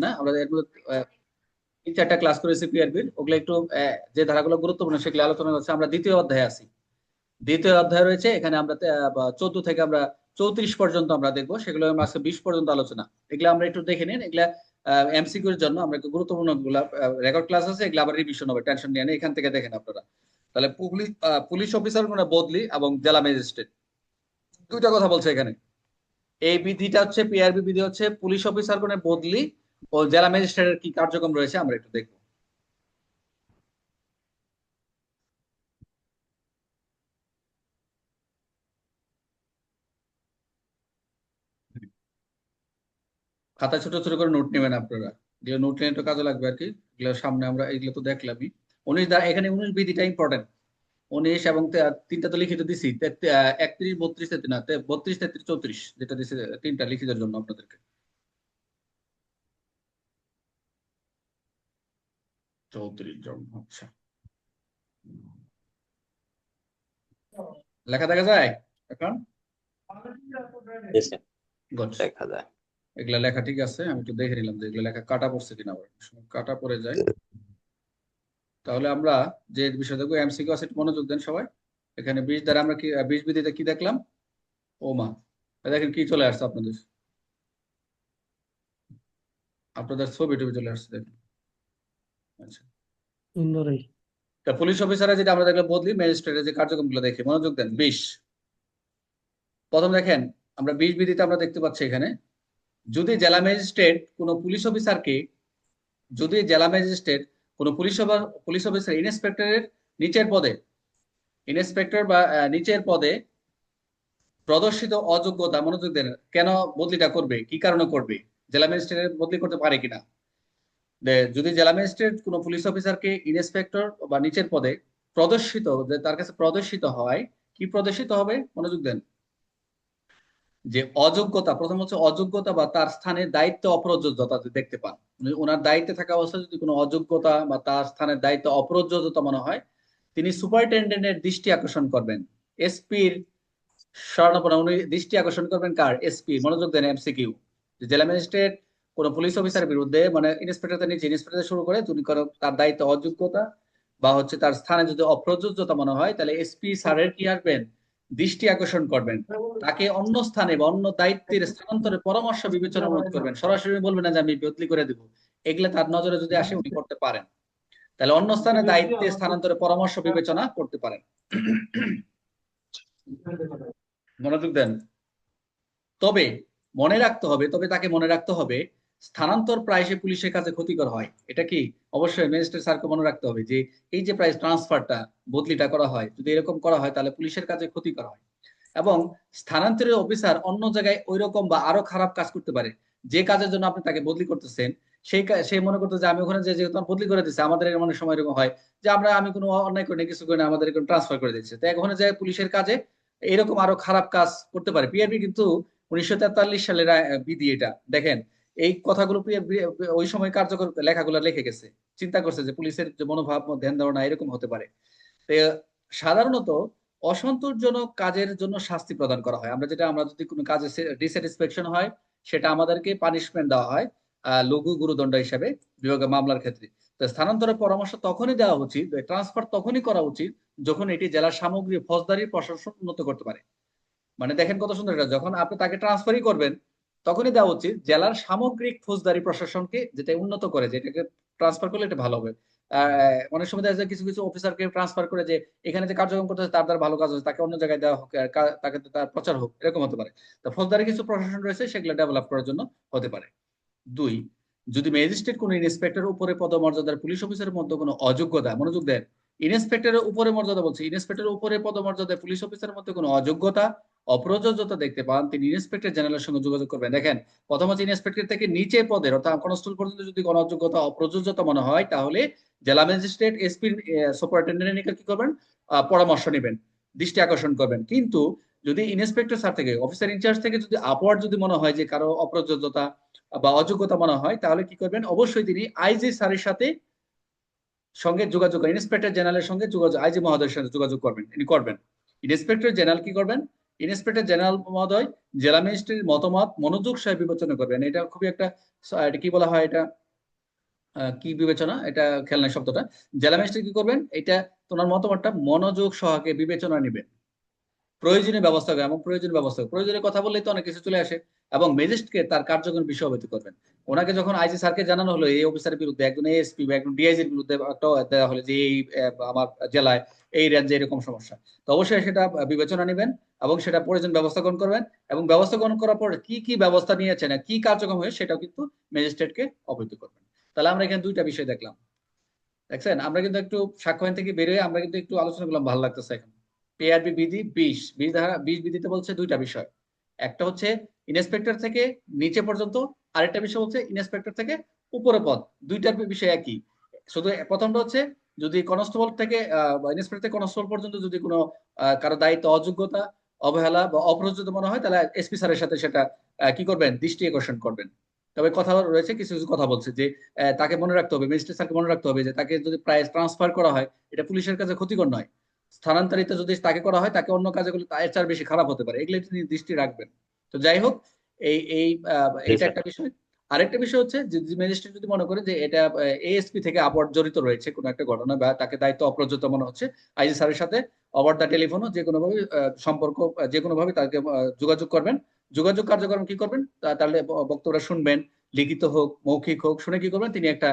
না, আমরা এর মধ্যে 3-4টা ক্লাস করেছি পিআরবির, ওগুলো একটু যে ধারাগুলো গুরুত্বপূর্ণ সেগুলো আলোচনা করছি। আমরা দ্বিতীয় অধ্যায়ে আছি, দ্বিতীয় অধ্যায় রয়েছে এখানে আমরা 14 থেকে আমরা 34 পর্যন্ত আমরা দেখবো, সেগুলো আজকে 20 পর্যন্ত আলোচনা। এগুলো আমরা একটু দেখে নিন, এগুলা এমসিকিউ এর জন্য আমরা একটু গুরুত্বপূর্ণ গুলা রেকর্ড ক্লাস আছে, এগুলো আবার রিভিশন হবে, টেনশন নিয়ে নেই, এখান থেকে দেখেন আপনারা। তাহলে পুলিশ অফিসার মানে বদলি এবং জেলা ম্যাজিস্ট্রেট দুইটা কথা বলছে এখানে। এই বিধিটা হচ্ছে পিআরবি বিধি হচ্ছে পুলিশ অফিসার কোনে বদলি ও জেলা ম্যাজিস্ট্রেটের কি কার্যক্রম রয়েছে আমরা একটু দেখবো। খাতায় ছোট ছোট করে নোট নেবেন আপনারা, এগুলো নোট নিয়ে একটু কাজে লাগবে আর কি। এগুলো সামনে আমরা এগুলো তো দেখলামই। এখানে 19 বিধিটা ইম্পর্টেন্ট। 19 এবং তিনটা তো লিখিত দিছি, 31, 32, 33 না, 32, 33, 34 যেটা দিছে, তিনটা লিখিতের জন্য আপনাদেরকে। 34 জন, আচ্ছা। লেখা দেখা যায় এখন? Good. দেখা যায়। এগুলা লেখা ঠিক আছে, আমি একটু দেখে নিলাম যে এগুলা লেখা কাটা পড়ছে কিনা, আবার অনেক সময় কাটা পড়ে যায়। তাহলে আমরা যে বিষয় দেখবো এমসিকিউ আছে, একটু মনোযোগ দেন সবাই। এখানে 20 দ্বারা আমরা কি 20 বিধিতে কি দেখলাম? ও মা, দেখেন কি চলে আসছে আপনাদের, আপনাদের ছবি টবি চলে আসছে দেখেন। আচ্ছা, সুন্দরই। তা পুলিশ অফিসারে যেটা আমরা দেখলাম বদলি, ম্যাজিস্ট্রেটের যে কার্যক্রমগুলো দেখে মনোযোগ দেন। 20 প্রথম দেখেন, আমরা 20 বিধিতে আমরা দেখতে পাচ্ছি এখানে, যদি জেলা ম্যাজিস্ট্রেট কোনো পুলিশ অফিসারকে, যদি জেলা ম্যাজিস্ট্রেট কোনো পুলিশ অফিসার ইন্সপেক্টরের নিচের পদে, ইন্সপেক্টর বা নিচের পদে প্রদর্শিত অযোগ্যতা, মনোযোগ দেন, কেন বদলিটা করবে, কি কারণে করবে, জেলা ম্যাজিস্ট্রেটের বদলি করতে পারে কিনা। যদি জেলা ম্যাজিস্ট্রেট কোনো পুলিশ অফিসারকে ইন্সপেক্টর বা নিচের পদে প্রদর্শিত, তার কাছে প্রদর্শিত হয়, কি প্রদর্শিত হবে মনোযোগ দেন, যে অযোগ্যতা, প্রথম হচ্ছে অযোগ্যতা বা তার স্থানে দায়িত্ব অপ্রযোজ্যতা যদি দেখতে পান, ওনার দায়িত্বে থাকা অবস্থায় যদি কোনো অযোগ্যতা বা তার স্থানের দায়িত্ব অপ্রযোজ্যতা মনে হয়, তিনি সুপারিনটেন্ডেন্টের দৃষ্টি আকর্ষণ করবেন, এসপির স্বর্ণপনা, উনি দৃষ্টি আকর্ষণ করবেন কার, এসপি। মনোযোগ দেন এমসিকিউ, জেলা ম্যাজিস্ট্রেট কোন পুলিশ অফিসারের বিরুদ্ধে, মানে ইন্সপেক্টর নিচে, ইন্সপেক্টর শুরু করে তুমি করো, তার দায়িত্ব অযোগ্যতা বা হচ্ছে তার স্থানে যদি অপ্রযোজ্যতা মনে হয়, তাহলে এসপি স্যারের কি আসবেন, দৃষ্টি আকর্ষণ করবেন, তাকে অন্য স্থানে বা অন্য দায়িত্বের স্থানান্তরে পরামর্শ বিবেচনা অনুরোধ করবেন। সরাসরি বলবেন না যে আমি বদলি করে দেবো, এগুলো তার নজরে যদি আসে উনি করতে পারেন। তাহলে অন্য স্থানে দায়িত্বে স্থানান্তরে পরামর্শ বিবেচনা করতে পারেন। মনোযোগ দেন। তবে মনে রাখতে হবে, তাকে মনে রাখতে হবে স্থানান্তর প্রায়শই পুলিশের কাছে ক্ষতিকর হয়। এটা কি অবশ্যই ম্যাজিস্ট্রেট স্যারকে মনে রাখতে হবে যে এই যে প্রাইস ট্রান্সফারটা, বদলিটা করা হয়, যদি এরকম করা হয় তাহলে পুলিশের কাছে ক্ষতিকর হয়, এবং স্থানান্তরিত অফিসার অন্য জায়গায় ওই রকম বা আরো খারাপ কাজ করতে পারে, যে কাজের জন্য আপনি তাকে বদলি করতেছেন, সে মনে করতে যে আমি ওখানে যে যেহেতু বদলি করে দিচ্ছে, আমাদের অনেক সময় এরকম হয় যে আমি কোনো অন্যায় করি না, কিছু করি না, আমাদের ট্রান্সফার করে দিচ্ছে, তো ওখানে যায় পুলিশের কাজে এরকম আরো খারাপ কাজ করতে পারে। পিআরবি কিন্তু 1943 সালের বিধি, এটা দেখেন, এই কথাগুলো ওই সময় কার্যকর লেখাগুলো লিখে গেছে, চিন্তা করছে যে পুলিশের যে মনোভাব, ধ্যান ধারণা এরকম হতে পারে। তো সাধারণত অসন্তোষজনক কাজের জন্য শাস্তি প্রদান করা হয়, আমরা যদি কোনো কাজে ডিস্যাটিসফ্যাকশন হয়, সেটা আমাদেরকে পানিশমেন্ট দেওয়া হয় লঘু গুরুদণ্ড হিসেবে বিভাগীয় মামলার ক্ষেত্রে। তো স্থানান্তরের পরামর্শ তখনই দেওয়া উচিত, ট্রান্সফার তখনই করা উচিত যখন এটি জেলার সামগ্রিক ফৌজদারি প্রশাসন উন্নত করতে পারে। মানে দেখেন কত সুন্দর, এটা যখন আপনি তাকে ট্রান্সফারই করবেন তখনই দেওয়া উচিত জেলার সামগ্রিক ফৌজদারি প্রশাসনকে, যেটা উন্নত করে, যেটাকে ট্রান্সফার করলে এটা ভালো হবে। অনেক সময় দেখা যায় কিছু কিছু অফিসারকে ট্রান্সফার করে যে এখানে যে কার্যক্রম করতেছে তার দ্বারা ভালো কাজ হচ্ছে, তাকে অন্য জায়গায় দেওয়া হোক, তাকে তার প্রচার হোক, এরকম হতে পারে। তো ফৌজদারি কিছু প্রশাসন রয়েছে, সেগুলো ডেভেলপ করার জন্য হতে পারে। 2, যদি ম্যাজিস্ট্রেট কোন ইন্সপেক্টরের উপরে পদমর্যাদার পুলিশ অফিসারের মধ্যে কোনো অযোগ্যতা, মনোযোগ দেন, ইন্সপেক্টরের উপরে মর্যাদা বলছে, ইন্সপেক্টরের উপরে পদমর্যাদায় পুলিশ অফিসারের মধ্যে কোনো অযোগ্যতা, অপ্রযোজ্যতা দেখতে পান, তিনি ইন্সপেক্টর জেনারেলের সঙ্গে যোগাযোগ করবেন। দেখেন, প্রথম হচ্ছে ইন্সপেক্টর থেকে নিচে পদের অর্থাৎ কনস্টেবল পর্যন্ত যদি কোনো অযোগ্যতা, অপ্রযোজ্যতা মনে হয়, তাহলে জেলা ম্যাজিস্ট্রেট, এসপি, সুপারিনটেন্ডেন্টের নিকট কি করবেন, পরামর্শ নেবেন, দৃষ্টি আকর্ষণ করবেন। কিন্তু যদি ইন্সপেক্টর স্যার থেকে, অফিসার ইনচার্জ থেকে যদি আপওয়ার্ড যদি মনে হয় যে কারো অপ্রযোজ্যতা বা অযোগ্যতা মনে হয়, তাহলে কি করবেন, অবশ্যই তিনি আইজি স্যারের সাথে সঙ্গে যোগাযোগ, ইন্সপেক্টর জেনারেলের সঙ্গে যোগাযোগ, আইজি মহোদয়ের সাথে যোগাযোগ করবেন, ইনি করবেন। ইন্সপেক্টর জেনারেল কি করবেন, ইন্সপেক্টর জেনারেল মহোদয় জেলা ম্যাজিস্ট্রেটের মতামত মনোযোগ সহ বিবেচনা করবেন। এটা খুবই একটা এটা কি বলা হয়, এটা কি বিবেচনা, এটা খেয়াল নাই শব্দটা। জেলা ম্যাজিস্ট্রেট কি করবেন, এটা তোমার মতামতটা মনোযোগ সহকারে বিবেচনা নেবেন, প্রয়োজনীয় ব্যবস্থা করবেন এবং প্রয়োজনীয় কথা বললেই তো অনেক কিছু চলে আসে। এবং ম্যাজিস্ট্রেটকে তার কার্যক্রম বিষয় অবহিত করবেন। ওনাকে যখন আইজি স্যারকে জানানো হলো এই অফিসারের বিরুদ্ধে, একজন এএসপি বা একজন ডিআইজির বিরুদ্ধে একটা দেওয়া হলো যে এই আমার জেলায় এই রেঞ্জে এরকম সমস্যা, তো অবশ্যই সেটা বিবেচনা নেবেন এবং সেটা প্রয়োজন ব্যবস্থা গ্রহণ করবেন। এবং ব্যবস্থা গ্রহণ করার পর কি কি ব্যবস্থা নিয়েছেন, কি কার্যক্রম হয়ে সেটাও কিন্তু ম্যাজিস্ট্রেটকে অবহিত করবেন। তাহলে আমরা এখানে দুইটা বিষয় দেখলাম, দেখছেন। আমরা কিন্তু একটু সাক্ষ্য থেকে বেরোয় আমরা কিন্তু একটু আলোচনা করলাম, ভালো লাগতেছে এখন। পিআরবি বিধি 20 ধারা 20 বিধিতে বলছে দুইটা বিষয়, একটা হচ্ছে ইন্সপেক্টর থেকে নিচে পর্যন্ত, আরেকটা বিষয় হচ্ছে ইন্সপেক্টর থেকে উপরে পদ। দুইটার বিষয় একই, শুধু প্রথমটা হচ্ছে যদি কনস্টেবল থেকে ইন্সপেক্টর থেকে কনস্টেবল পর্যন্ত যদি কোনো কারো দায়িত্ব অযোগ্যতা, অবহেলা বা অপ্রযোজ্য মনে হয়, তাহলে এসপি স্যারের সাথে সেটা কি করবেন, দৃষ্টি আকর্ষণ করবেন। তবে কথা রয়েছে, কিছু কিছু কথা বলছে যে তাকে মনে রাখতে হবে, ম্যাজিস্ট্রেট স্যারকে মনে রাখতে হবে যে তাকে যদি প্রায় ট্রান্সফার করা হয় এটা পুলিশের কাছে ক্ষতিকর নয়, স্থানান্তরিত যদি তাকে করা হয় তাকে অন্য কাজে করলে তার চেয়ে বেশি খারাপ হতে পারে, এগুলো তিনি দৃষ্টি রাখবেন। তো যাই হোক, এই এই জি এটা স্যার। একটা বিষয়। আরেকটা বিষয় হচ্ছে যে ম্যাজিস্ট্রেট যদি মনে করে যে এটা এএসপি থেকে আপওয়ার্ড জড়িত রয়েছে কোনো একটা ঘটনা বা তাকে দায়িত্ব অপ্রজ্ঞাত মনে হচ্ছে, আইজি স্যারের সাথে ওভার দ্য টেলিফোনও যে কোনো ভাবে সম্পর্ক যে কোনো ভাবে তাকে যোগাযোগ করবেন। যোগাযোগ কার্যক্রম কি করবেন, তাহলে বক্তব্যটা শুনবেন, লিখিত হোক মৌখিক হোক, শুনে কি করবেন তিনি একটা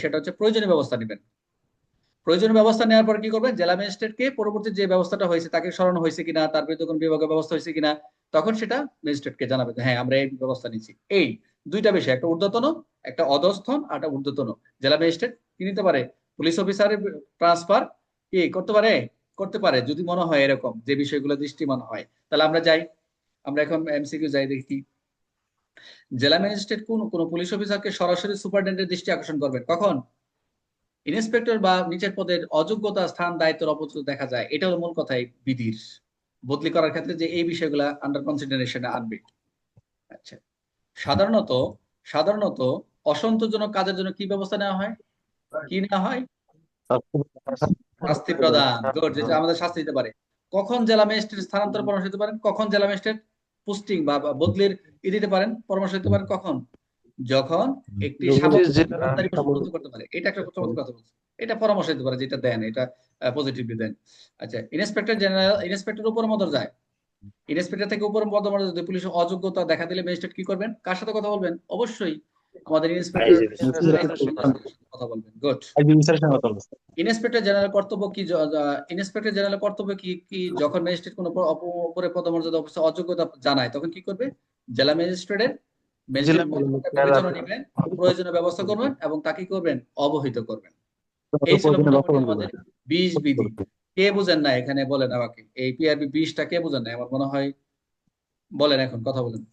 সেটা হচ্ছে প্রয়োজনীয় ব্যবস্থা নেবেন। প্রয়োজনীয় ব্যবস্থা নেওয়ার পর কি করবেন, জেলা ম্যাজিস্ট্রেটকে পরবর্তী যে ব্যবস্থাটা হয়েছে তাকে সরানো হয়েছে কিনা, তার বিরুদ্ধে কোনো বিভাগীয় ব্যবস্থা হয়েছে কিনা, তখন সেটা ম্যাজিস্ট্রেটকে জানাবে যে হ্যাঁ আমরা এই ব্যবস্থা নিচ্ছি। এই দুইটা বিষয়, একটা ঊর্ধ্বতন একটা অধস্থন আর একটা ঊর্ধ্বতন। জেলা ম্যাজিস্ট্রেট কি নিতে পারে, পুলিশ অফিসারের ট্রান্সফার কি করতে পারে, করতে পারে যদি মনে হয় এরকম যে বিষয়গুলো দৃষ্টিমান হয়। তাহলে আমরা যাই, আমরা এখন এমসিকিউ যাই দেখি। জেলা ম্যাজিস্ট্রেট কোন কোন পুলিশ অফিসারকে সরাসরি সুপারিনটেন্ডেন্টের দৃষ্টি আকর্ষণ করবেন কখন, ইন্সপেক্টর বা নিচের পদের অযোগ্যতা, স্থান, দায়িত্বের অপচয় দেখা যায়। এটা হলো মূল কথা এই বিধির বদলি করার ক্ষেত্রে, যে এই বিষয়গুলা আন্ডার কনসিডারেশনে আনবে। আচ্ছা, সাধারণত সাধারণত অসন্তোষজনক কাজের জন্য কি ব্যবস্থা নেওয়া হয়, কি নেওয়া হয়, শাস্তি প্রদান। গুড, যেটা আমাদের শাস্তি দিতে পারে। কখন জেলা ম্যাজিস্ট্রেট স্থানান্তর পরামর্শ দিতে পারেন, কখন জেলা ম্যাজিস্ট্রেট পোস্টিং বা বদলির দিতে পারেন, পরামর্শ দিতে পারেন কখন, যখন একটি সামগ্রিক জবাবদারি পরিপূর্ণ করতে পারে। এটা একটা চমৎকার কথা বলছে। এটা পরামর্শ দিতে পারে, যেটা দেন এটা পজিটিভলি দেন। আচ্ছা, ইন্সপেক্টর জেনারেল ইন্সপেক্টর উপর মদর যায়, ইন্সপেক্টর থেকে উপর পদমর্যাদা যদি পুলিশ অযোগ্যতা দেখা দিলে ম্যাজিস্ট্রেট কি করবেন, কার সাথে কথা বলবেন, অবশ্যই আমাদের ইন্সপেক্টর আইজিপি স্যার। কথা বলবেন। গুড। আইজিপি স্যারের সঙ্গে কথা বলছি। ইন্সপেক্টর জেনারেল কর্তব্য কি, ইন্সপেক্টর জেনারেল কর্তব্য কি কি যখন ম্যাজিস্ট্রেট কোনো উপরে পদমর্যাদা অফিসার অযোগ্যতা জানায় তখন কি করবে, জেলা ম্যাজিস্ট্রেটের জেলা ম্যাজিস্ট্রেট মতামতটা বিবেচনা নেবেন, প্রয়োজনীয় ব্যবস্থা করবেন এবং তাকে কি করবেন, অবহিত করবেন। এই ছিল প্রয়োজনীয় মোটামুটি ব্যবস্থা আমাদের 20 বিধি। কে বুঝেন না এখানে বলেন আমাকে, এই পিআরবি 20টা কে বুঝেন না, আমার মনে হয়, বলেন এখন কথা বলেন।